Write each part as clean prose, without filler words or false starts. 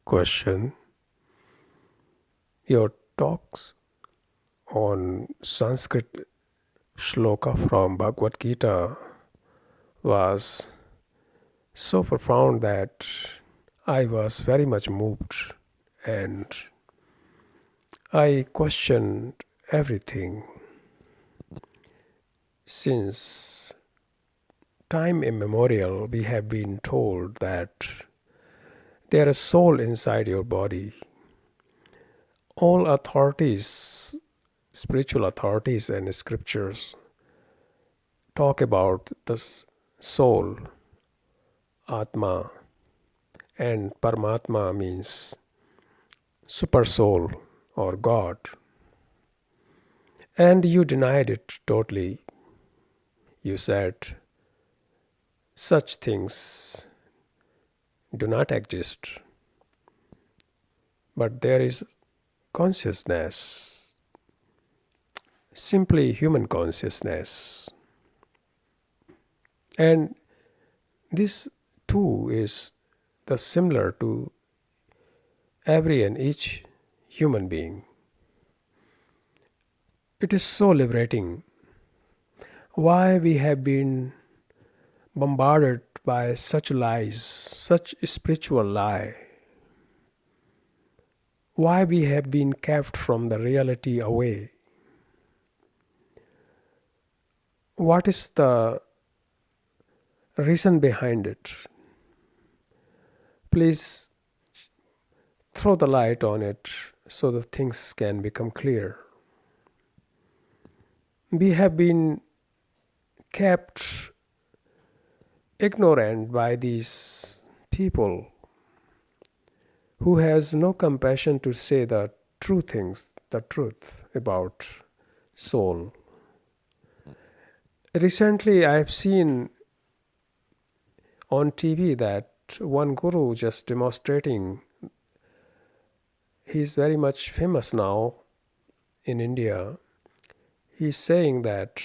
question. Your talks on Sanskrit shloka from Bhagavad Gita was so profound that I was very much moved and I questioned everything. Since time immemorial, we have been told that there is soul inside your body. All authorities, spiritual authorities and scriptures talk about the soul, Atma, and Paramatma means super soul or God. And you denied it totally. You said such things do not exist. But there is consciousness, simply human consciousness. And this too is the similar to every and each human being. It is so liberating. Why we have been bombarded by such lies, such spiritual lie? Why we have been kept from the reality away? What is the reason behind it? Please throw the light on it so that things can become clear. We have been kept ignorant by these people who has no compassion to say the true things, the truth about soul. Recently, I have seen on TV that one guru just demonstrating. He's very much famous now in India. He's saying that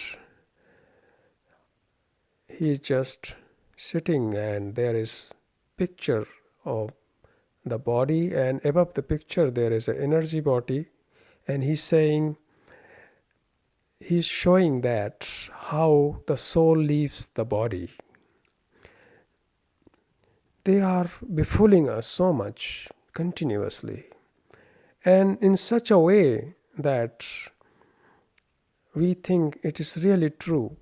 he's just sitting and there is picture of the body, and above the picture there is an energy body, and he's showing that how the soul leaves the body. They are befooling us so much continuously, and in such a way that we think it is really true.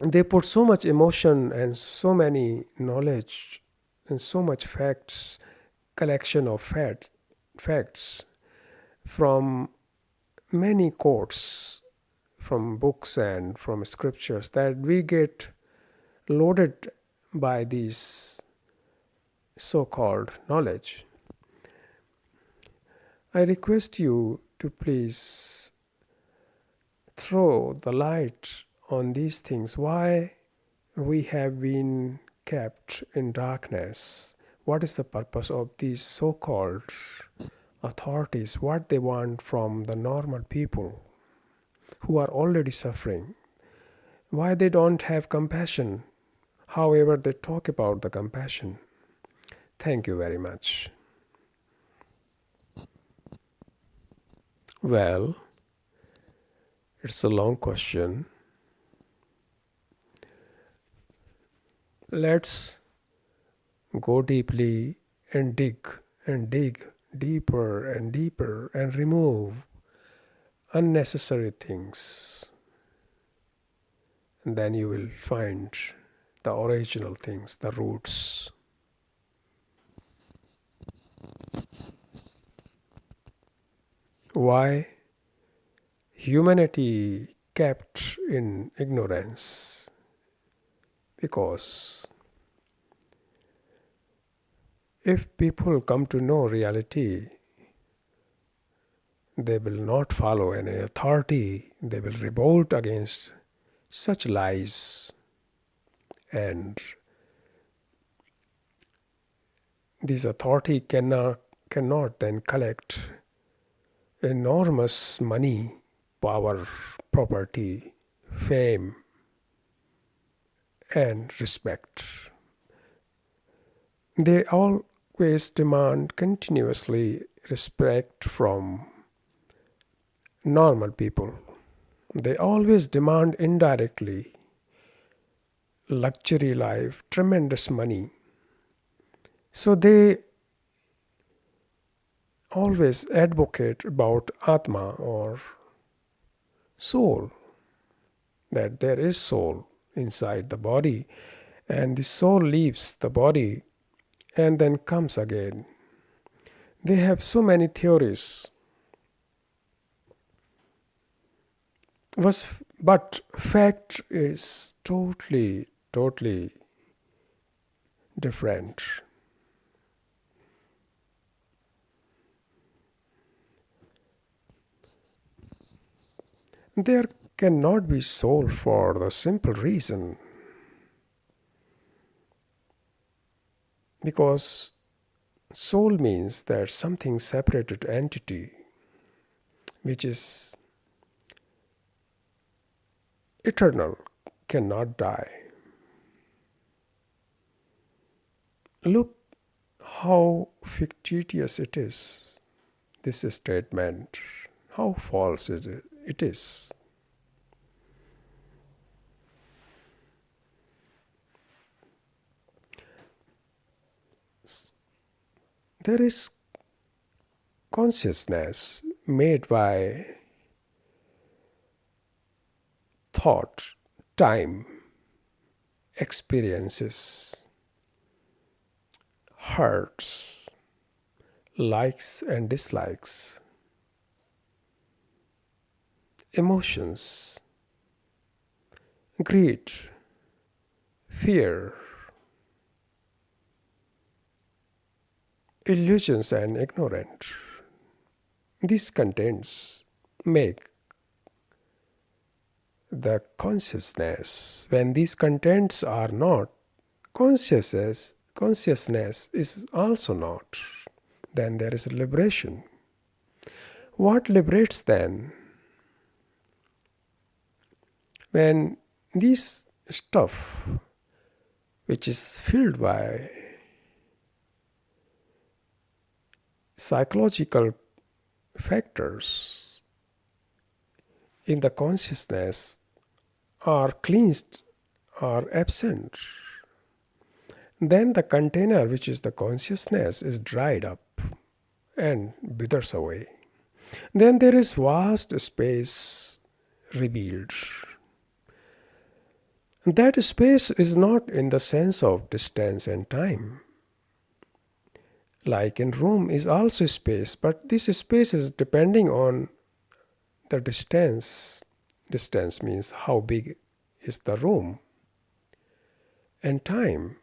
They put so much emotion and so many knowledge and so much facts, collection of facts from many quotes, from books and from scriptures, that we get loaded by these so-called knowledge. I request you to please throw the light on these things. Why we have been kept in darkness? What is the purpose of these so-called authorities? What they want from the normal people who are already suffering? Why they don't have compassion? However, they talk about the compassion. Thank you very much. Well, it's a long question. Let's go deeply and dig deeper and deeper and remove unnecessary things. And then you will find the original things, the roots. Why humanity kept in ignorance? Because if people come to know reality, they will not follow any authority. They will revolt against such lies, and this authority cannot then collect enormous money, power, property, fame, and respect. They always demand continuously respect from normal people. They always demand indirectly luxury life, tremendous money. So they always advocate about Atma or soul, that there is soul inside the body, and the soul leaves the body and then comes again. They have so many theories. But fact is totally different. There cannot be soul for the simple reason because soul means that something separated entity which is eternal cannot die. Look how fictitious it is, this statement, how false it is. There is consciousness made by thought, time, experiences, hurts, likes and dislikes, emotions, greed, fear, illusions and ignorance. These contents make the consciousness. When these contents are not, consciousness is also not. Then there is a liberation. What liberates then? When this stuff, which is filled by psychological factors in the consciousness, are cleansed or absent, then the container, which is the consciousness, is dried up and withers away. Then there is vast space revealed. That space is not in the sense of distance and time. Like in room is also space, but this space is depending on the distance. Distance means how big is the room, and time.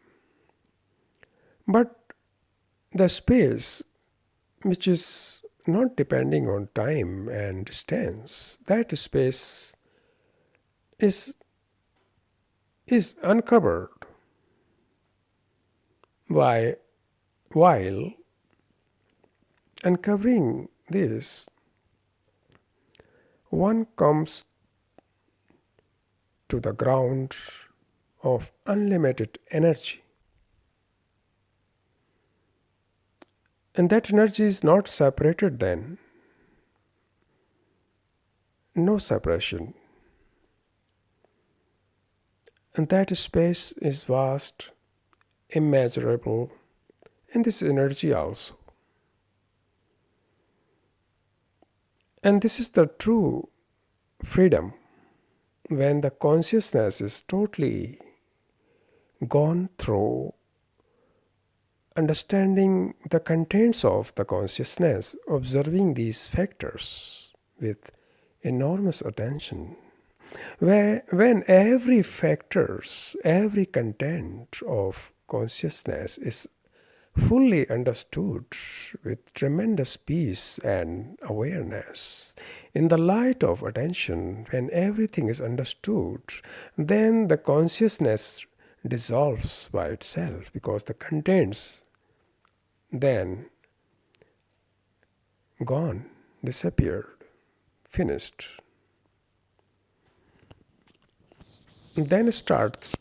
But the space, which is not depending on time and distance, that space is uncovered by while uncovering this, one comes to the ground of unlimited energy. And that energy is not separated then. No separation. And that space is vast, immeasurable, and this energy also. And this is the true freedom when the consciousness is totally gone through understanding the contents of the consciousness, observing these factors with enormous attention. When every factors, every content of consciousness is fully understood with tremendous peace and awareness, in the light of attention, when everything is understood, then the consciousness dissolves by itself because the contents then gone, disappeared, finished. Then starts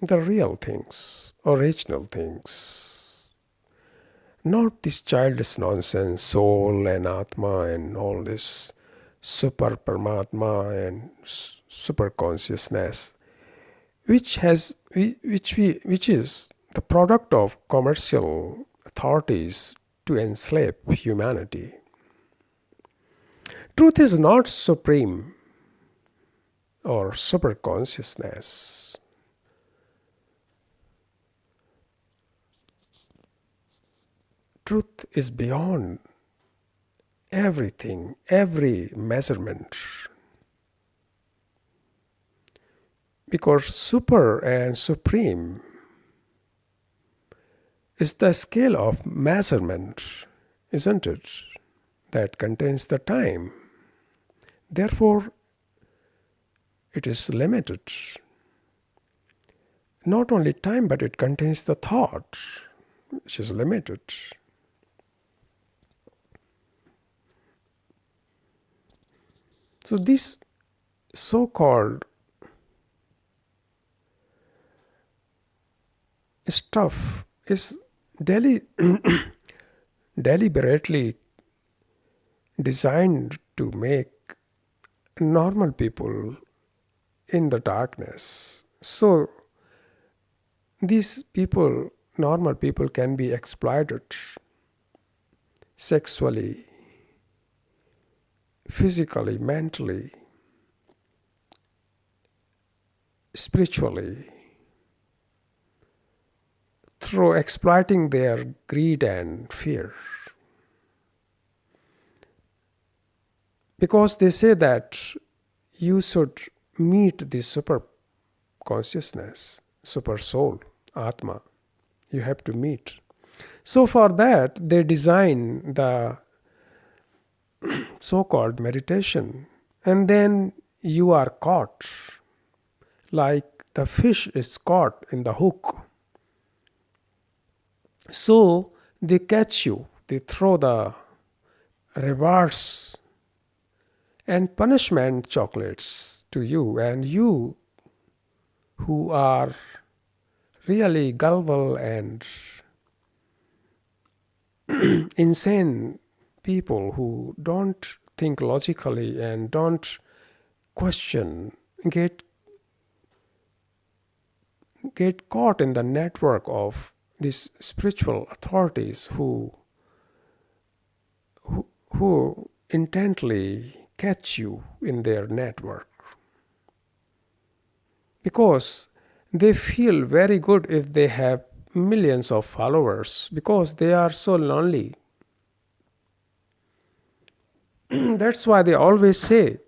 the real things, original things. Not this childish nonsense, soul and Atma and all this super Paramatma and super consciousness, which is the product of commercial authorities to enslave humanity. Truth is not supreme or super consciousness. Truth is beyond everything, every measurement. Because super and supreme is the scale of measurement, isn't it? That contains the time. Therefore, it is limited. Not only time, but it contains the thought, which is limited. So this so-called stuff is deliberately designed to make normal people in the darkness. So these people, normal people, can be exploited sexually, physically, mentally, spiritually, through exploiting their greed and fear. Because they say that you should meet this super consciousness, super soul, Atma. You have to meet. So for that, they design the so-called meditation, and then you are caught, like the fish is caught in the hook. So they catch you, they throw the rewards and punishment chocolates to you, and you, who are really gullible and insane people who don't think logically and don't question, get caught in the network of these spiritual authorities who intently catch you in their network. Because they feel very good if they have millions of followers, because they are so lonely. That's why they always say,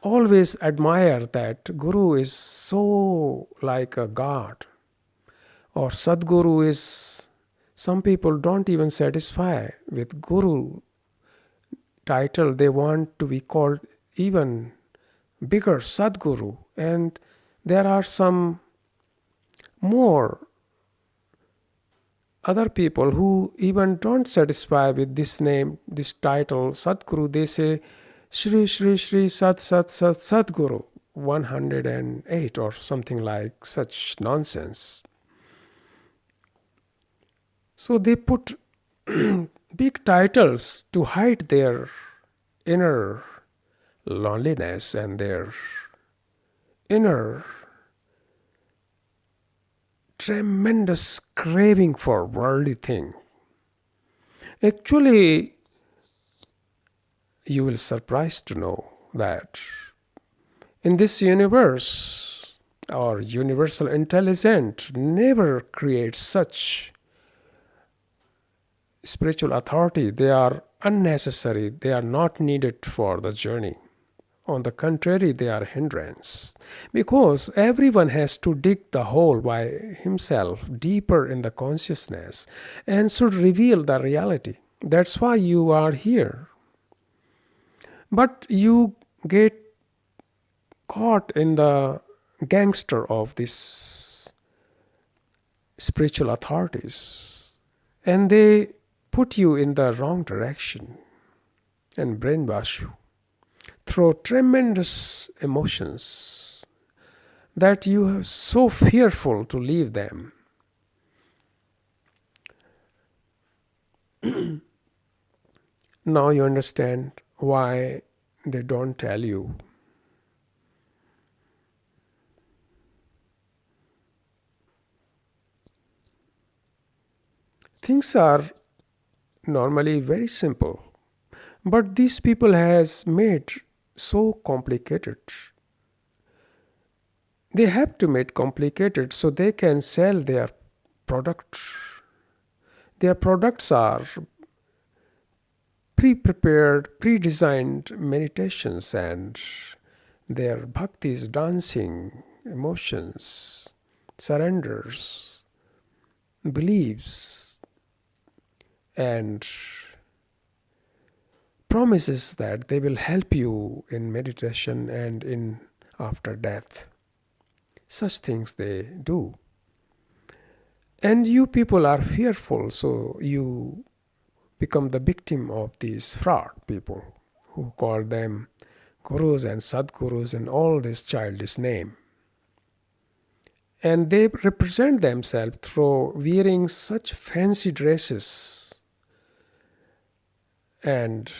always admire that Guru is so like a god, or Sadguru is. Some people don't even satisfy with Guru title. They want to be called even bigger Sadguru. And there are some more other people who even don't satisfy with this name, this title, Sadguru. They say Shri Shri Shri Sat Sat Sat Sadguru 108 or something like such nonsense. So they put big titles to hide their inner loneliness and their inner tremendous craving for worldly thing. Actually, you will surprised to know that in this universe, our universal intelligence never creates such spiritual authority. They are unnecessary. They are not needed for the journey. On the contrary, they are hindrance, because everyone has to dig the hole by himself deeper in the consciousness and should reveal the reality. That's why you are here. But you get caught in the gangster of these spiritual authorities, and they put you in the wrong direction and brainwash you through tremendous emotions, that you are so fearful to leave them. Now you understand why they don't tell you. Things are normally very simple, but these people has made so complicated. They have to make complicated so they can sell their products. Their products are pre-prepared, pre-designed meditations and their bhaktis, dancing, emotions, surrenders, beliefs, and promises that they will help you in meditation and in after death. Such things they do. And you people are fearful, so you become the victim of these fraud people who call them gurus and sadgurus and all this childish name. And they represent themselves through wearing such fancy dresses and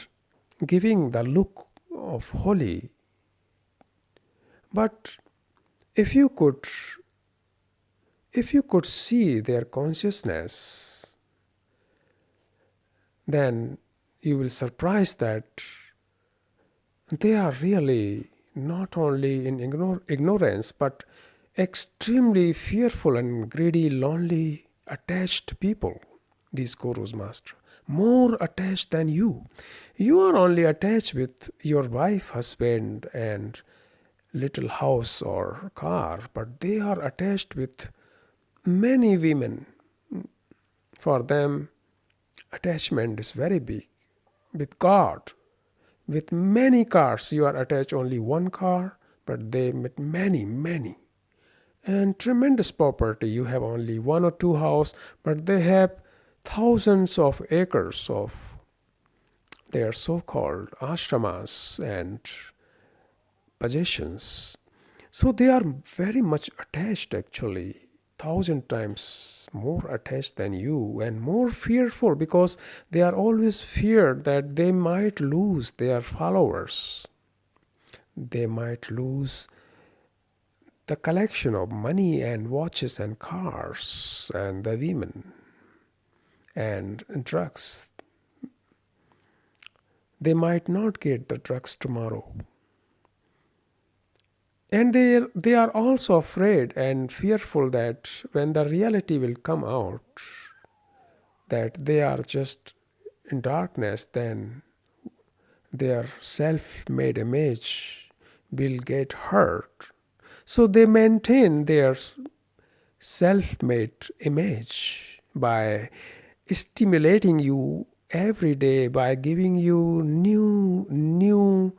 giving the look of holy. But if you could see their consciousness, then you will surprise that they are really not only in ignorance but extremely fearful and greedy, lonely, attached people. These gurus, master, more attached than you. You are only attached with your wife, husband, and little house or car, but they are attached with many women. For them, attachment is very big. With God, with many cars, you are attached only one car, but they with many, many. And tremendous property. You have only one or two house, but they have thousands of acres of their so-called ashramas and possessions. So they are very much attached actually, 1,000 times more attached than you and more fearful because they are always feared that they might lose their followers. They might lose the collection of money and watches and cars and the women and drugs. They might not get the drugs tomorrow. And they are also afraid and fearful that when the reality will come out, that they are just in darkness, then their self-made image will get hurt. So they maintain their self-made image by stimulating you every day, by giving you new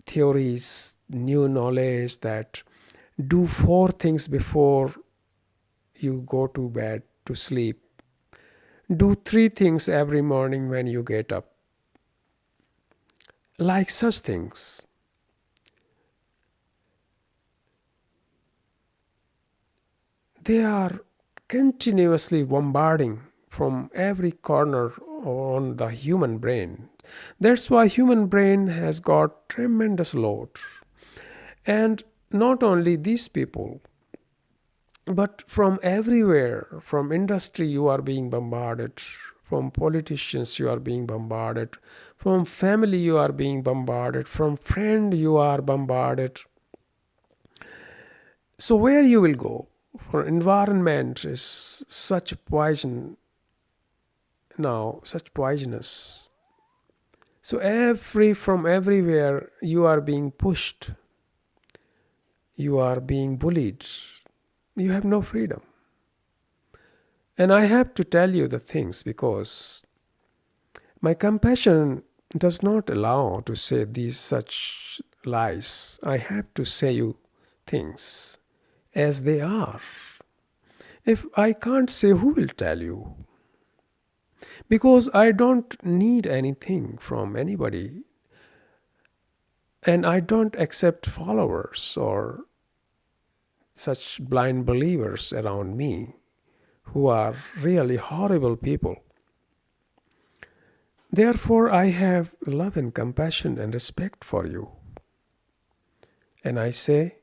theories, new knowledge, that do 4 things before you go to bed to sleep. Do 3 things every morning when you get up. Like such things. They are continuously bombarding from every corner on the human brain. That's why human brain has got tremendous load. And not only these people, but from everywhere, from industry you are being bombarded, from politicians you are being bombarded, from family you are being bombarded, from friend you are bombarded. So where you will go? For environment is such poison now, such poisonous. So from everywhere you are being pushed, you are being bullied, you have no freedom. And I have to tell you the things because my compassion does not allow to say these such lies. I have to say you things as they are. If I can't say, who will tell you? Because I don't need anything from anybody. And I don't accept followers or such blind believers around me who are really horrible people. Therefore, I have love and compassion and respect for you. And I say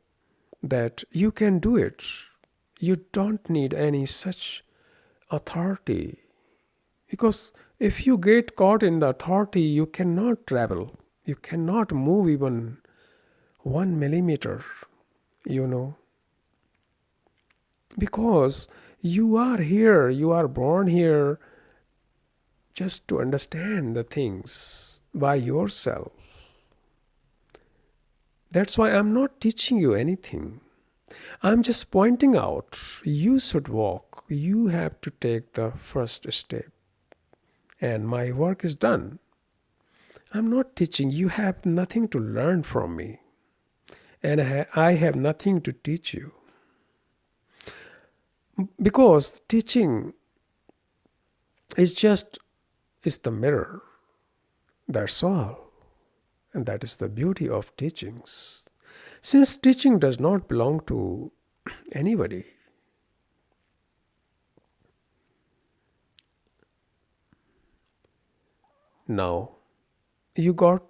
that you can do it. You don't need any such authority. Because if you get caught in the authority, you cannot travel. You cannot move even 1 millimeter, you know. Because you are here, you are born here just to understand the things by yourself. That's why I'm not teaching you anything. I'm just pointing out you should walk. You have to take the first step. And my work is done. I'm not teaching. You have nothing to learn from me. And I have nothing to teach you. Because teaching is the mirror. That's all. And that is the beauty of teachings. Since teaching does not belong to anybody, now you got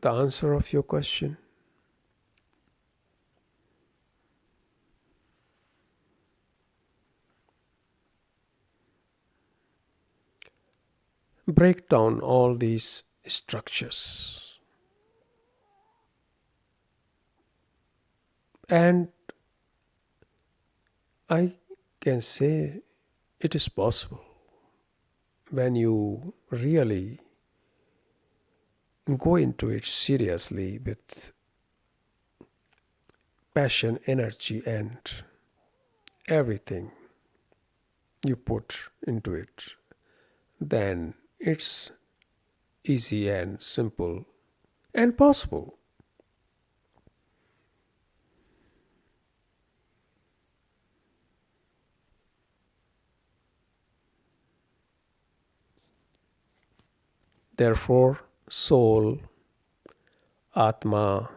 the answer of your question. Break down all these structures. And I can say it is possible when you really go into it seriously with passion, energy, and everything you put into it, then it's easy and simple and possible. Therefore, soul, Atma,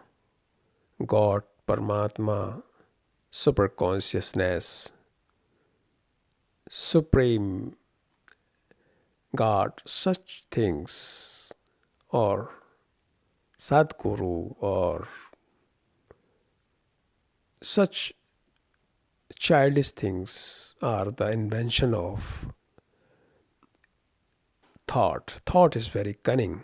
God, Paramatma, superconsciousness, supreme God, such things, or Sadguru, or such childish things are the invention of thought. Thought is very cunning.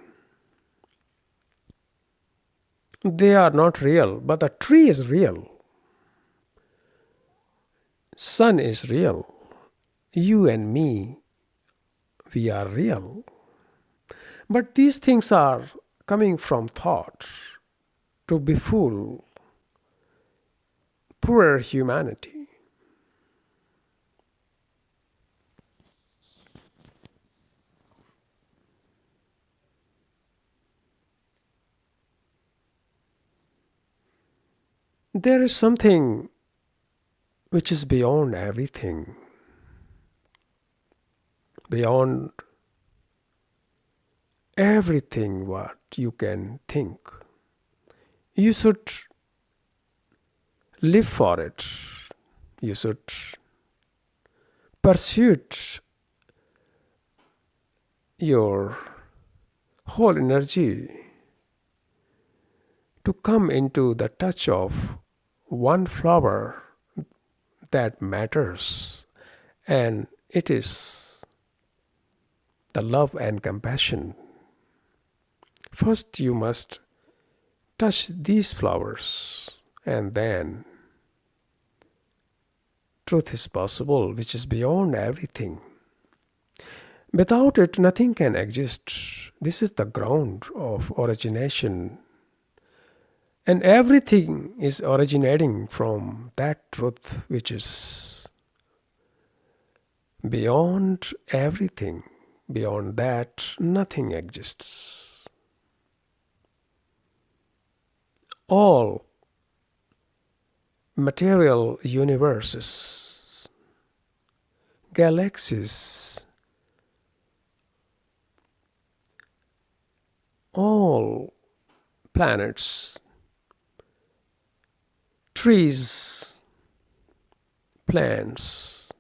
They are not real, but the tree is real. Sun is real. You and me, we are real. But these things are coming from thought to befool poor humanity. There is something which is beyond everything, beyond everything what you can think. You should live for it. You should pursue your whole energy to come into the touch of one flower that matters, and it is the love and compassion. First, you must touch these flowers, and then truth is possible, which is beyond everything. Without it, nothing can exist. This is the ground of origination. And everything is originating from that truth which is beyond everything. Beyond that, nothing exists. All material universes, galaxies, all planets trees, plants,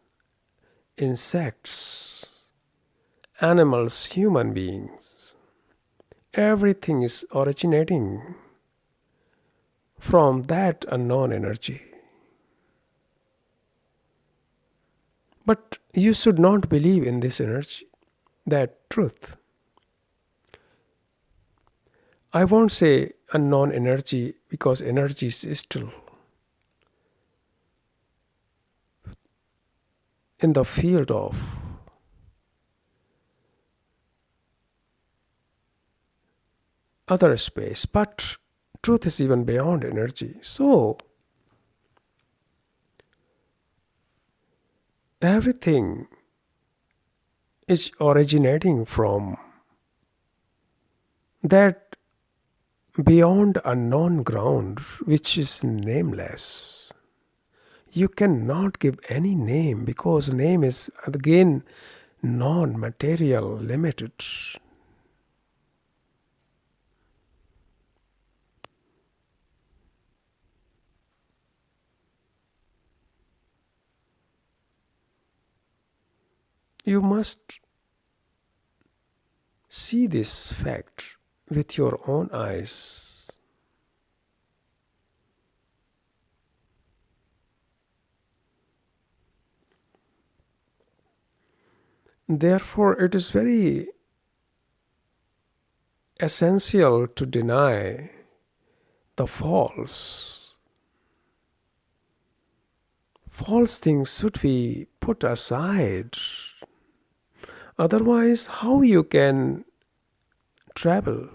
insects, animals, human beings, everything is originating from that unknown energy. But you should not believe in this energy, that truth. I won't say unknown energy because energy is still in the field of other space, but truth is even beyond energy. So, everything is originating from that beyond unknown ground which is nameless. You cannot give any name because name is again non-material, limited. You must see this fact with your own eyes. Therefore, it is very essential to deny the false. False things should be put aside. Otherwise, how you can travel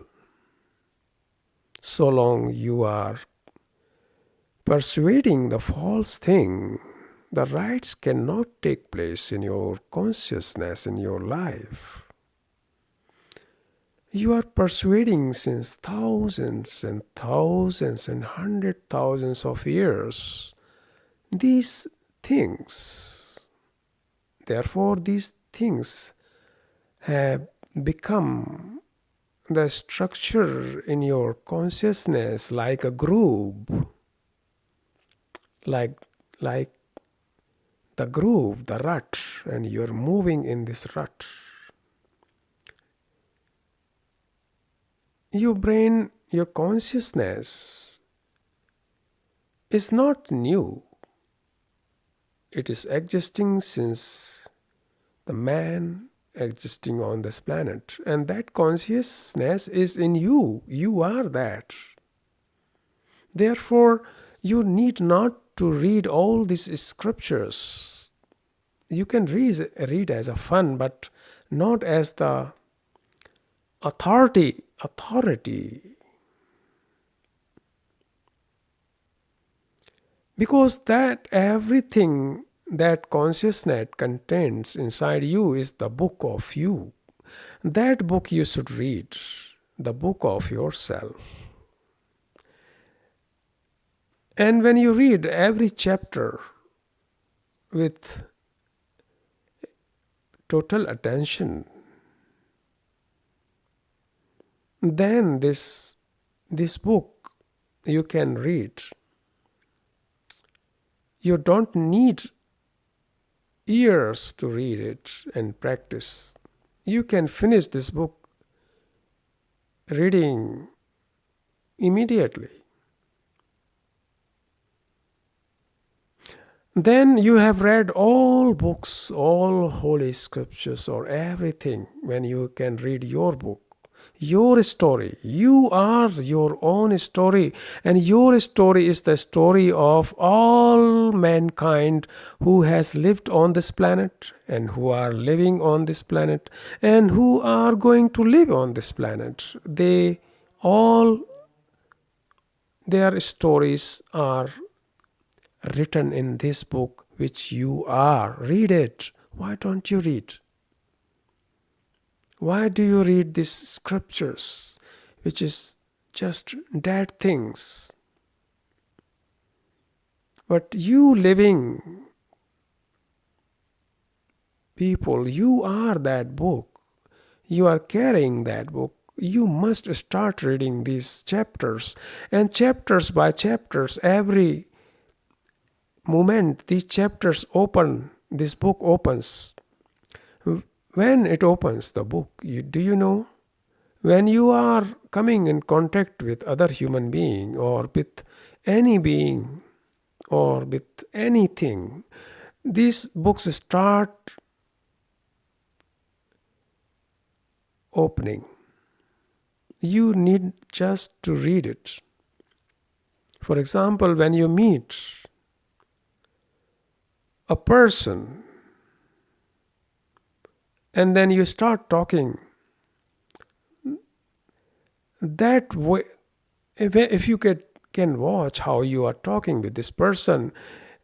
so long you are persuading the false thing? The rights cannot take place in your consciousness, in your life. You are persuading since thousands and thousands and 100,000s of years these things. Therefore, these things have become the structure in your consciousness like a groove, like the groove, the rut, and you're moving in this rut. Your brain, your consciousness is not new. It is existing since the man existing on this planet. And that consciousness is in you. You are that. Therefore, you need not to read all these scriptures. You can read as a fun, but not as the authority. Because that everything that consciousness contains inside you is the book of you. That book you should read, the book of yourself. And when you read every chapter with total attention, then this book you can read. You don't need years to read it and practice. You can finish this book reading immediately. Then you have read all books, all holy scriptures or everything when you can read your book. Your story. You are your own story, and your story is the story of all mankind who has lived on this planet and who are living on this planet and who are going to live on this planet. Their stories are written in this book which you are. Read it. Why don't you read? Why do you read these scriptures, which is just dead things? But you living people, you are that book. You are carrying that book. You must start reading these chapters. And chapters by chapters, every moment these chapters open, this book opens, when it opens the book, do you know? When you are coming in contact with other human being or with any being or with anything, these books start opening. You need just to read it. For example, when you meet a person and then you start talking, that way, if you can watch how you are talking with this person,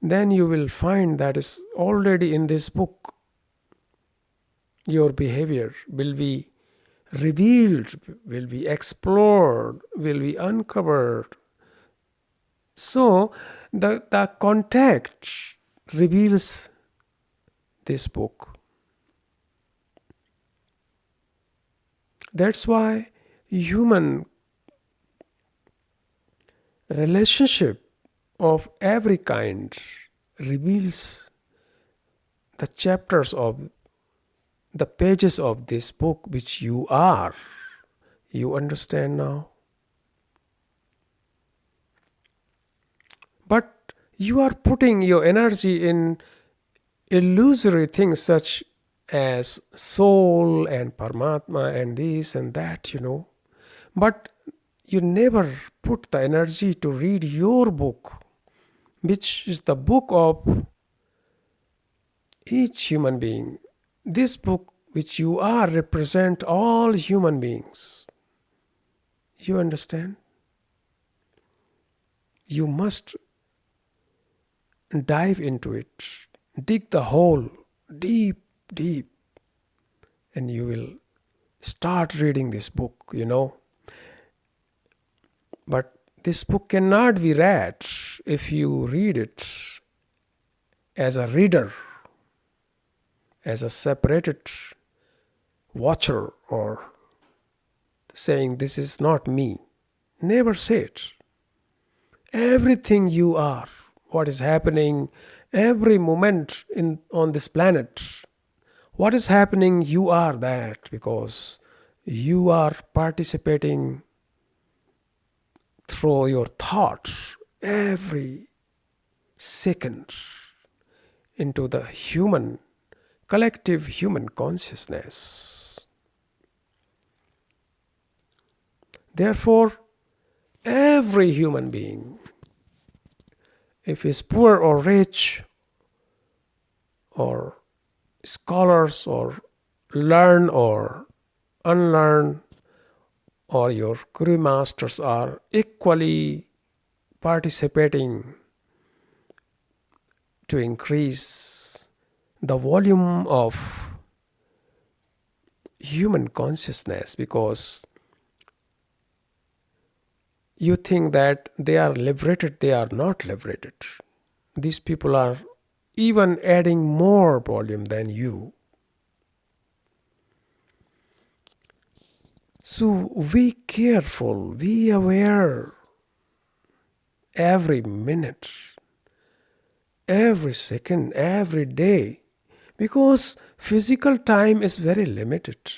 then you will find that is already in this book. Your behavior will be revealed, will be explored, will be uncovered. So the context reveals this book. That's why human relationship of every kind reveals the chapters of the pages of this book which you are. You understand now? But you are putting your energy in illusory things such as soul and Paramatma and this and that, But you never put the energy to read your book, which is the book of each human being. This book which you are represent all human beings. You understand? You must dive into it. Dig the hole deep, deep. And you will start reading this book, But this book cannot be read if you read it as a reader, as a separated watcher, or saying, this is not me. Never say it. Everything you are, what is happening every moment on this planet, what is happening, you are that, because you are participating through your thoughts every second into the collective human consciousness. Therefore, every human being, if he's poor or rich, or scholars, or learn or unlearn, or your guru masters, are equally participating to increase the volume of human consciousness, because you think that they are liberated. They are not liberated. These people are even adding more volume than you. So be careful, be aware every minute, every second, every day, because physical time is very limited.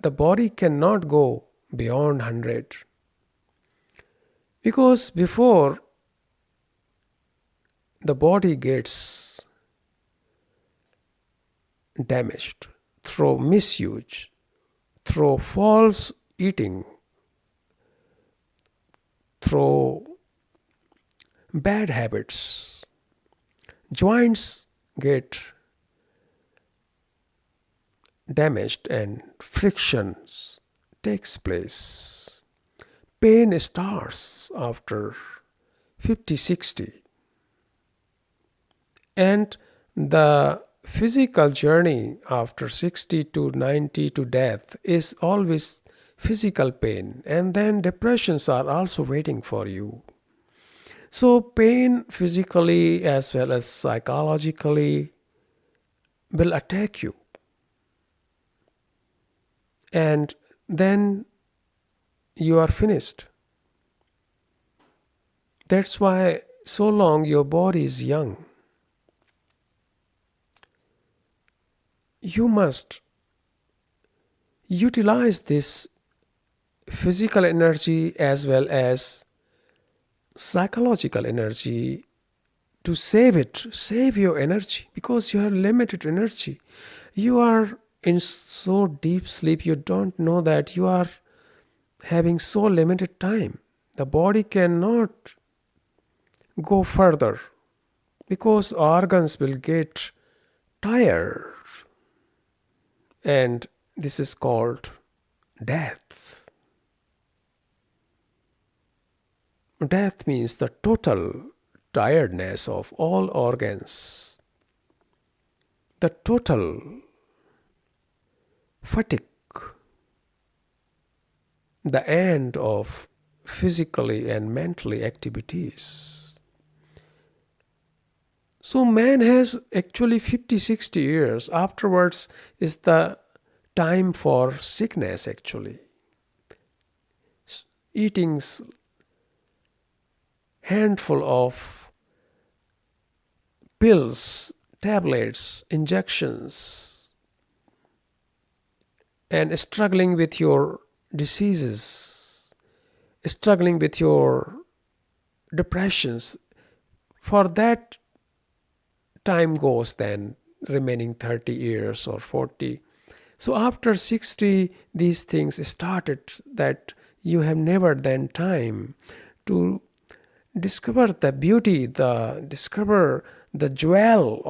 The body cannot go beyond 100. Because before the body gets damaged through misuse, through false eating, through bad habits, joints get damaged and frictions takes place. Pain starts after 50, 60. And the physical journey after 60 to 90 to death is always physical pain. And then depressions are also waiting for you. So pain physically as well as psychologically will attack you. And then you are finished. That's why so long your body is young. you must utilize this physical energy as well as psychological energy to save your energy, because you have limited energy. You are in so deep sleep, you don't know that you are having so limited time. The body cannot go further because organs will get tired, and this is called death. Death means the total tiredness of all organs, the total fatigue, the end of physically and mentally activities. So man has actually 50, 60 years. Afterwards is the time for sickness actually. Eating handful of pills, tablets, injections, and struggling with your diseases, struggling with your depressions. For that time goes then remaining 30 years or 40. So after 60, these things started that you have never then time to discover the beauty, discover the jewel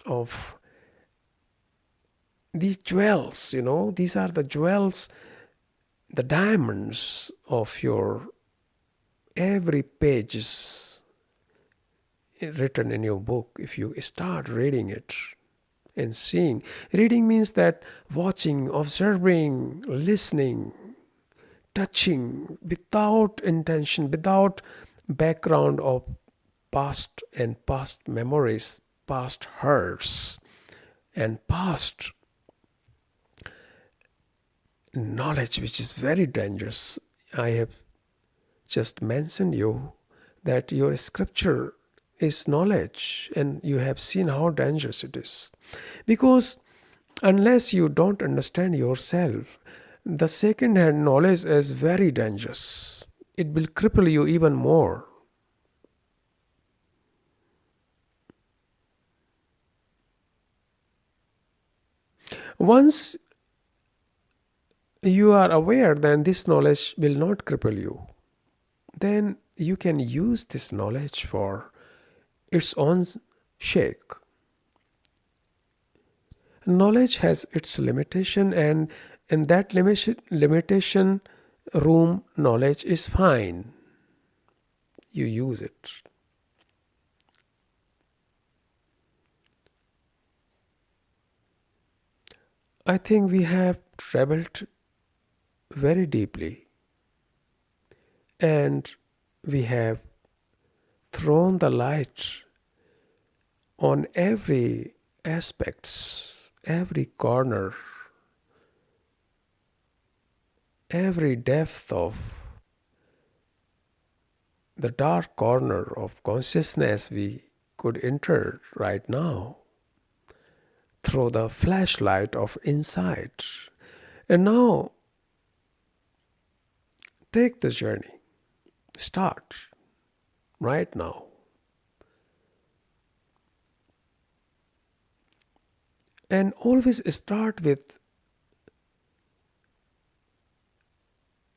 of these jewels, these are the jewels, the diamonds of your every page is written in your book. If you start reading it and seeing, reading means that watching, observing, listening, touching, without intention, without background of past and past memories, past hurts, and past knowledge, which is very dangerous. I have just mentioned you that your scripture is knowledge, and you have seen how dangerous it is. Because unless you don't understand yourself, the second-hand knowledge is very dangerous. It will cripple you even more. Once you are aware, then this knowledge will not cripple you. Then you can use this knowledge for its own sake. Knowledge has its limitation, and in that limitation room, knowledge is fine. You use it. I think we have traveled very deeply, and we have thrown the light on every aspects, every corner, every depth of the dark corner of consciousness we could enter right now through the flashlight of insight. And now take the journey. Start right now. And always start with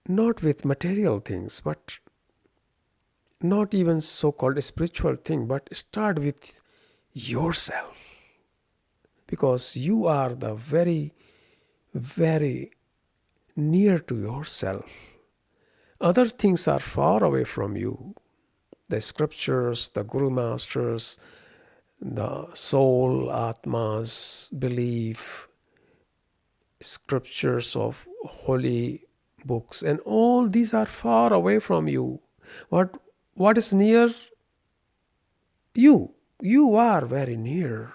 not with material things, but not even so-called spiritual thing, but start with yourself. Because you are the very, very near to yourself. Other things are far away from you. The scriptures, the Guru Masters, the soul, Atma's belief, scriptures of holy books, and all these are far away from you. What is near you? You are very near.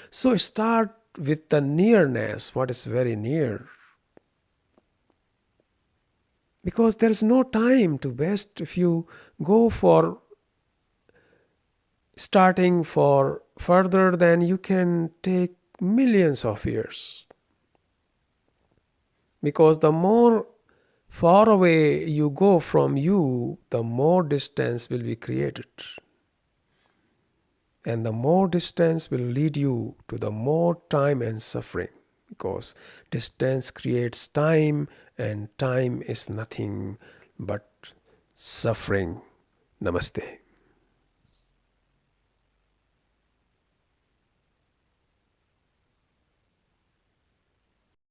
So start with the nearness, what is very near. Because there is no time to waste if you go for starting for further, then you can take millions of years. Because the more far away you go from you, the more distance will be created. And the more distance will lead you to the more time and suffering. Because distance creates time, and time is nothing but suffering. Namaste.